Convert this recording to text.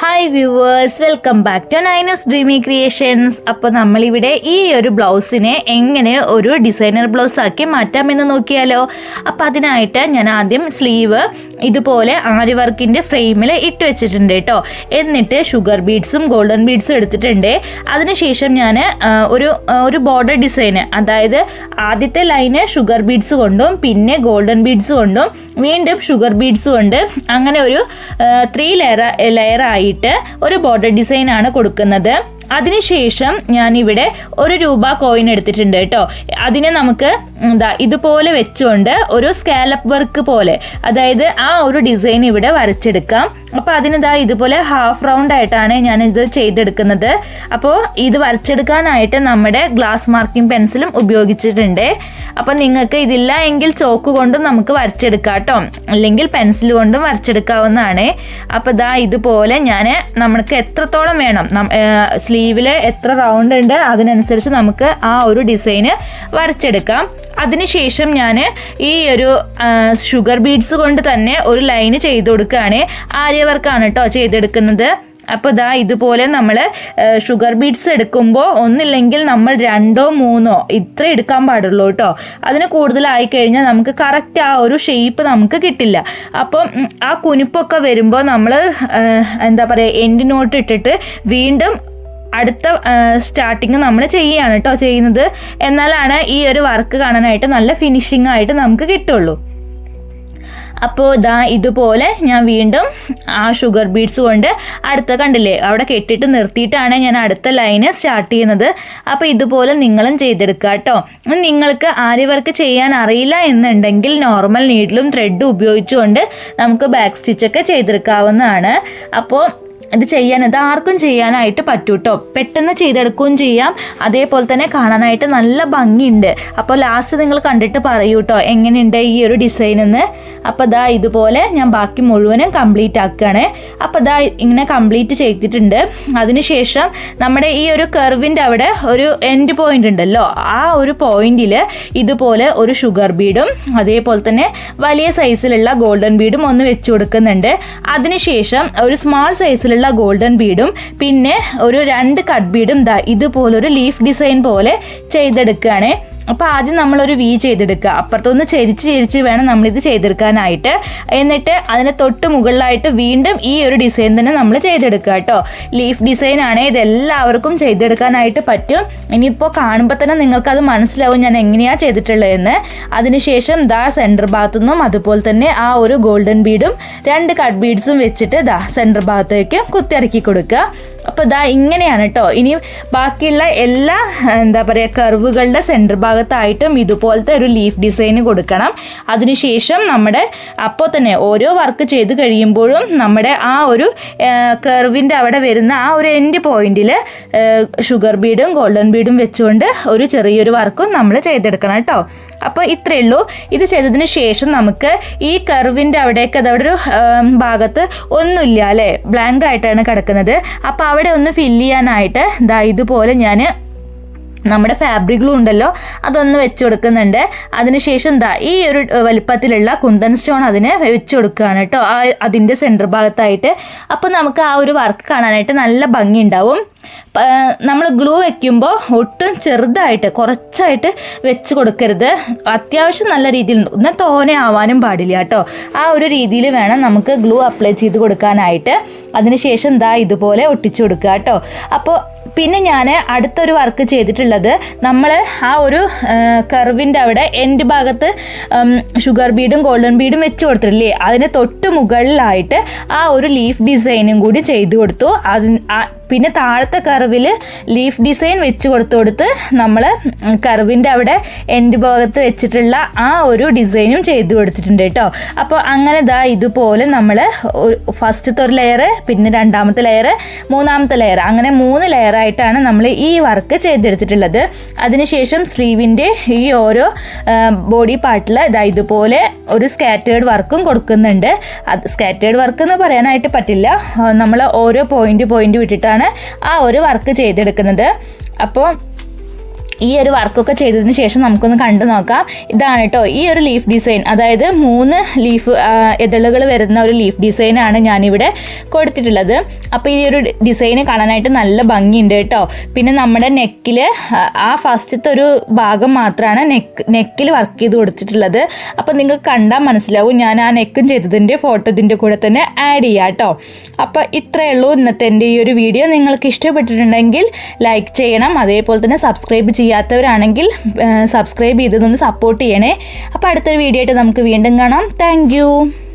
Hi viewers, welcome back to Nainu's dreamy creations. അപ്പോൾ നമ്മളിവിടെ ഈ ഒരു ബ്ലൗസിനെ എങ്ങനെ ഒരു ഡിസൈനർ ബ്ലൗസ് ആക്കി മാറ്റാമെന്ന് നോക്കിയാലോ. അപ്പോൾ അതിനായിട്ട് ഞാൻ ആദ്യം സ്ലീവ് ഇതുപോലെ ആരി വർക്കിൻ്റെ ഫ്രെയിമിൽ ഇട്ട് വെച്ചിട്ടുണ്ട് കേട്ടോ. എന്നിട്ട് ഷുഗർ ബീഡ്സും ഗോൾഡൻ ബീഡ്സും എടുത്തിട്ടുണ്ട്. അതിനുശേഷം ഞാൻ ഒരു ബോർഡർ ഡിസൈന്, അതായത് ആദ്യത്തെ ലൈന് ഷുഗർ ബീഡ്സ് കൊണ്ടും പിന്നെ ഗോൾഡൻ ബീഡ്സ് കൊണ്ടും വീണ്ടും ഷുഗർ ബീഡ്സ് കൊണ്ട് അങ്ങനെ ഒരു 3 ലെയർ ആയിട്ട് ഒരു ബോർഡർ ഡിസൈൻ ആണ് കൊടുക്കുന്നത്. അതിനുശേഷം ഞാനിവിടെ ₹1 കോയിൻ എടുത്തിട്ടുണ്ട് കേട്ടോ. അതിനെ നമുക്ക് ഇതുപോലെ വെച്ചുകൊണ്ട് ഒരു സ്കാലപ്പ് വർക്ക് പോലെ, അതായത് ആ ഒരു ഡിസൈൻ ഇവിടെ വരച്ചെടുക്കാം. അപ്പോൾ അതിന് ഇതുപോലെ ഹാഫ് റൗണ്ട് ആയിട്ടാണ് ഞാൻ ഇത് ചെയ്തെടുക്കുന്നത്. അപ്പോൾ ഇത് വരച്ചെടുക്കാനായിട്ട് നമ്മുടെ ഗ്ലാസ് മാർക്കിംഗ് പെൻസിലും ഉപയോഗിച്ചിട്ടുണ്ട്. അപ്പോൾ നിങ്ങൾക്ക് ഇതില്ല എങ്കിൽ ചോക്ക് കൊണ്ടും നമുക്ക് വരച്ചെടുക്കാം കേട്ടോ, അല്ലെങ്കിൽ പെൻസിൽ കൊണ്ടും വരച്ചെടുക്കാവുന്നതാണ്. അപ്പോൾ ഇതുപോലെ ഞാൻ നമുക്ക് എത്രത്തോളം വേണം, സ്ലീവില് എത്ര റൗണ്ട് ഉണ്ട് അതിനനുസരിച്ച് നമുക്ക് ആ ഒരു ഡിസൈന് വരച്ചെടുക്കാം. അതിനുശേഷം ഞാൻ ഈ ഒരു ഷുഗർ ബീഡ്സ് കൊണ്ട് തന്നെ ഒരു ലൈന് ചെയ്ത് കൊടുക്കുകയാണ്. ആര്യ വർക്കാണ് കേട്ടോ ചെയ്തെടുക്കുന്നത്. അപ്പോൾ ഇതുപോലെ നമ്മൾ ഷുഗർ ബീഡ്സ് എടുക്കുമ്പോൾ ഒന്നില്ലെങ്കിൽ നമ്മൾ 2 or 3 ഇത്ര എടുക്കാൻ പാടുള്ളൂ കേട്ടോ. അതിന് കൂടുതലായി കഴിഞ്ഞാൽ നമുക്ക് കറക്റ്റ് ആ ഒരു ഷേപ്പ് നമുക്ക് കിട്ടില്ല. അപ്പം ആ കുനിപ്പൊക്കെ വരുമ്പോൾ നമ്മൾ എന്താ പറയുക, എൻഡ് നോട്ട് ഇട്ടിട്ട് വീണ്ടും അടുത്ത സ്റ്റാർട്ടിങ് നമ്മൾ ചെയ്യുകയാണ് കേട്ടോ ചെയ്യുന്നത്. എന്നാലാണ് ഈ ഒരു വർക്ക് കാണാനായിട്ട് നല്ല ഫിനിഷിംഗ് ആയിട്ട് നമുക്ക് കിട്ടുള്ളൂ. അപ്പോൾ ഇതുപോലെ ഞാൻ വീണ്ടും ആ ഷുഗർ ബീഡ്സ് കൊണ്ട് അടുത്ത കണ്ടില്ലേ അവിടെ കെട്ടിട്ട് നിർത്തിയിട്ടാണ് ഞാൻ അടുത്ത ലൈന് സ്റ്റാർട്ട് ചെയ്യുന്നത്. അപ്പോൾ ഇതുപോലെ നിങ്ങളും ചെയ്തെടുക്കുക കേട്ടോ. നിങ്ങൾക്ക് ആരി വർക്ക് ചെയ്യാൻ അറിയില്ല എന്നുണ്ടെങ്കിൽ നോർമൽ നീഡിലും ത്രെഡും ഉപയോഗിച്ചുകൊണ്ട് നമുക്ക് ബാക്ക് സ്റ്റിച്ചൊക്കെ ചെയ്തെടുക്കാവുന്നതാണ്. അപ്പോൾ ഇത് ആർക്കും ചെയ്യാനായിട്ട് പറ്റൂ കേട്ടോ. പെട്ടെന്ന് ചെയ്തെടുക്കുകയും ചെയ്യാം, അതേപോലെ തന്നെ കാണാനായിട്ട് നല്ല ഭംഗിയുണ്ട്. അപ്പോൾ ലാസ്റ്റ് നിങ്ങൾ കണ്ടിട്ട് പറയൂ കേട്ടോ എങ്ങനെയുണ്ട് ഈ ഒരു ഡിസൈൻ എന്ന്. അപ്പോൾ ഇതുപോലെ ഞാൻ ബാക്കി മുഴുവനും കംപ്ലീറ്റ് ആക്കുകയാണ്. അപ്പോൾ ഇങ്ങനെ കംപ്ലീറ്റ് ചെയ്തിട്ടുണ്ട്. അതിനുശേഷം നമ്മുടെ ഈ ഒരു കർവിൻ്റെ അവിടെ ഒരു എൻഡ് പോയിന്റ് ഉണ്ടല്ലോ, ആ ഒരു പോയിന്റിൽ ഇതുപോലെ ഒരു ഷുഗർ ബീഡും അതേപോലെ തന്നെ വലിയ സൈസിലുള്ള ഗോൾഡൻ ബീഡും ഒന്ന് വെച്ച് കൊടുക്കുന്നുണ്ട്. അതിനുശേഷം ഒരു സ്മാൾ സൈസിലുള്ള ഗോൾഡൻ ബീഡും പിന്നെ ഒരു 2 കട്ട് ബീഡും ഇതുപോലൊരു ലീഫ് ഡിസൈൻ പോലെ ചെയ്തെടുക്കുകയാണ്. അപ്പോൾ ആദ്യം നമ്മളൊരു വി ചെയ്തെടുക്കുക, അപ്പുറത്തൊന്ന് ചെരിച്ച് വേണം നമ്മളിത് ചെയ്തെടുക്കാനായിട്ട്. എന്നിട്ട് അതിന് തൊട്ട് മുകളിലായിട്ട് വീണ്ടും ഈ ഒരു ഡിസൈൻ തന്നെ നമ്മൾ ചെയ്തെടുക്കുക കേട്ടോ. ലീഫ് ഡിസൈൻ ആണ്, ഇതെല്ലാവർക്കും ചെയ്തെടുക്കാനായിട്ട് പറ്റും. ഇനിയിപ്പോൾ കാണുമ്പോൾ തന്നെ നിങ്ങൾക്കത് മനസ്സിലാവും ഞാൻ എങ്ങനെയാണ് ചെയ്തിട്ടുള്ളതെന്ന്. അതിനുശേഷം സെൻറ്റർ ഭാഗത്തുനിന്നും അതുപോലെ തന്നെ ആ ഒരു ഗോൾഡൻ ബീഡും 2 കട്ട് ബീഡ്സും വെച്ചിട്ട് സെൻറ്റർ ഭാഗത്തേക്ക് കുത്തിറക്കി കൊടുക്കുക. അപ്പോൾ ഇങ്ങനെയാണ് കേട്ടോ. ഇനി ബാക്കിയുള്ള എല്ലാ എന്താ പറയുക കർവുകളുടെ സെൻറ്റർ ഭാഗത്തായിട്ടും ഇതുപോലത്തെ ഒരു ലീഫ് ഡിസൈൻ കൊടുക്കണം. അതിനുശേഷം നമ്മുടെ അപ്പോൾ തന്നെ ഓരോ വർക്ക് ചെയ്ത് കഴിയുമ്പോഴും നമ്മുടെ ആ ഒരു കർവിൻ്റെ അവിടെ വരുന്ന ആ ഒരു എൻഡ് പോയിന്റിൽ ഷുഗർ ബീഡും ഗോൾഡൻ ബീഡും വെച്ചുകൊണ്ട് ഒരു ചെറിയൊരു വർക്കും നമ്മൾ ചെയ്തെടുക്കണം കേട്ടോ. അപ്പോൾ ഇത്രയേ ഉള്ളൂ. ഇത് ചെയ്തതിന് ശേഷം നമുക്ക് ഈ കർവിൻ്റെ അവിടേക്ക് അതവിടെ ഒരു ഭാഗത്ത് ഒന്നുമില്ല അല്ലേ, ബ്ലാങ്ക് ആയിട്ടാണ് കിടക്കുന്നത്. അപ്പോൾ അവിടെ ഒന്ന് ഫില്ല് ചെയ്യാനായിട്ട് ഇതുപോലെ ഞാൻ നമ്മുടെ ഫാബ്രിക് ഗ്ലൂ ഉണ്ടല്ലോ അതൊന്ന് വെച്ച് കൊടുക്കുന്നുണ്ട്. അതിനുശേഷം ഈ ഒരു വലിപ്പത്തിലുള്ള കുന്തൻ സ്റ്റോൺ അതിന് വെച്ച് കൊടുക്കുകയാണ് കേട്ടോ അതിൻ്റെ സെൻറ്റർ ഭാഗത്തായിട്ട്. അപ്പോൾ നമുക്ക് ആ ഒരു വർക്ക് കാണാനായിട്ട് നല്ല ഭംഗി ഉണ്ടാവും. നമ്മൾ ഗ്ലൂ വെക്കുമ്പോൾ ഒട്ടും ചെറുതായിട്ട് കുറച്ചായിട്ട് വെച്ച് കൊടുക്കരുത്, അത്യാവശ്യം നല്ല രീതിയിൽ, എന്നാൽ തോനെ ആവാനും പാടില്ല കേട്ടോ. ആ ഒരു രീതിയിൽ വേണം നമുക്ക് ഗ്ലൂ അപ്ലൈ ചെയ്ത് കൊടുക്കാനായിട്ട്. അതിനുശേഷം ഇതുപോലെ ഒട്ടിച്ചു കൊടുക്കുക കേട്ടോ. അപ്പോൾ പിന്നെ ഞാൻ അടുത്തൊരു വർക്ക് ചെയ്തിട്ടുള്ളത്, നമ്മൾ ആ ഒരു കർവിൻ്റെ അവിടെ എൻഡ് ഭാഗത്ത് ഷുഗർ ബീഡും ഗോൾഡൻ ബീഡും വെച്ച് കൊടുത്തിട്ടില്ലേ, അതിന് തൊട്ട് മുകളിലായിട്ട് ആ ഒരു ലീഫ് ഡിസൈനും കൂടി ചെയ്ത് കൊടുത്തു. പിന്നെ താഴത്തെ കർവിൽ ലീഫ് ഡിസൈൻ വെച്ച് കൊടുത്ത് നമ്മൾ കർവിൻ്റെ അവിടെ എൻഡ് ഭാഗത്ത് വെച്ചിട്ടുള്ള ആ ഒരു ഡിസൈനും ചെയ്ത് കൊടുത്തിട്ടുണ്ട് കേട്ടോ. അപ്പോൾ അങ്ങനെ ഇതുപോലെ നമ്മൾ ഫസ്റ്റത്തെ ഒരു ലെയർ, പിന്നെ 2ാമത്തെ ലെയർ, 3ാമത്തെ ലെയർ, അങ്ങനെ 3 ലെയറായിട്ടാണ് നമ്മൾ ഈ വർക്ക് ചെയ്തെടുത്തിട്ടുള്ളത്. അതിനുശേഷം സ്ലീവിൻ്റെ ഈ ഓരോ ബോഡി പാർട്ടിൽ ഇതുപോലെ ഒരു സ്കാറ്റേർഡ് വർക്കും കൊടുക്കുന്നുണ്ട്. അത് സ്കാറ്റേർഡ് വർക്ക് എന്ന് പറയാനായിട്ട് പറ്റില്ല, നമ്മൾ ഓരോ പോയിന്റ് വിട്ടിട്ടാണ് ആ ഒരു വർക്ക് ചെയ്തെടുക്കുന്നത്. അപ്പോൾ ഈ ഒരു വർക്കൊക്കെ ചെയ്തതിന് ശേഷം നമുക്കൊന്ന് കണ്ടു നോക്കാം. ഇതാണ് കേട്ടോ ഈ ഒരു ലീഫ് ഡിസൈൻ, അതായത് 3 ലീഫ് ഇതളുകൾ വരുന്ന ഒരു ലീഫ് ഡിസൈനാണ് ഞാനിവിടെ കൊടുത്തിട്ടുള്ളത്. അപ്പോൾ ഈ ഒരു ഡിസൈന് കാണാനായിട്ട് നല്ല ഭംഗിയുണ്ട് കേട്ടോ. പിന്നെ നമ്മുടെ നെക്കിൽ ആ ഫസ്റ്റത്തെ ഒരു ഭാഗം മാത്രമാണ് നെക്കിൽ വർക്ക് ചെയ്ത് കൊടുത്തിട്ടുള്ളത്. അപ്പോൾ നിങ്ങൾക്ക് കണ്ടാൽ മനസ്സിലാവും. ഞാൻ ആ നെക്കും ചെയ്തതിൻ്റെ ഫോട്ടോ ഇതിൻ്റെ കൂടെ തന്നെ ആഡ് ചെയ്യാം കേട്ടോ. അപ്പോൾ ഇത്രയേ ഉള്ളൂ ഇന്നത്തെ എൻ്റെ ഈ ഒരു വീഡിയോ. നിങ്ങൾക്ക് ഇഷ്ടപ്പെട്ടിട്ടുണ്ടെങ്കിൽ ലൈക്ക് ചെയ്യണം. അതേപോലെ തന്നെ സബ്സ്ക്രൈബ് ചെയ്യാത്തവരാണെങ്കിൽ സബ്സ്ക്രൈബ് ചെയ്തൊന്ന് സപ്പോർട്ട് ചെയ്യണേ. അപ്പോൾ അടുത്തൊരു വീഡിയോ ആയിട്ട് നമുക്ക് വീണ്ടും കാണാം. താങ്ക്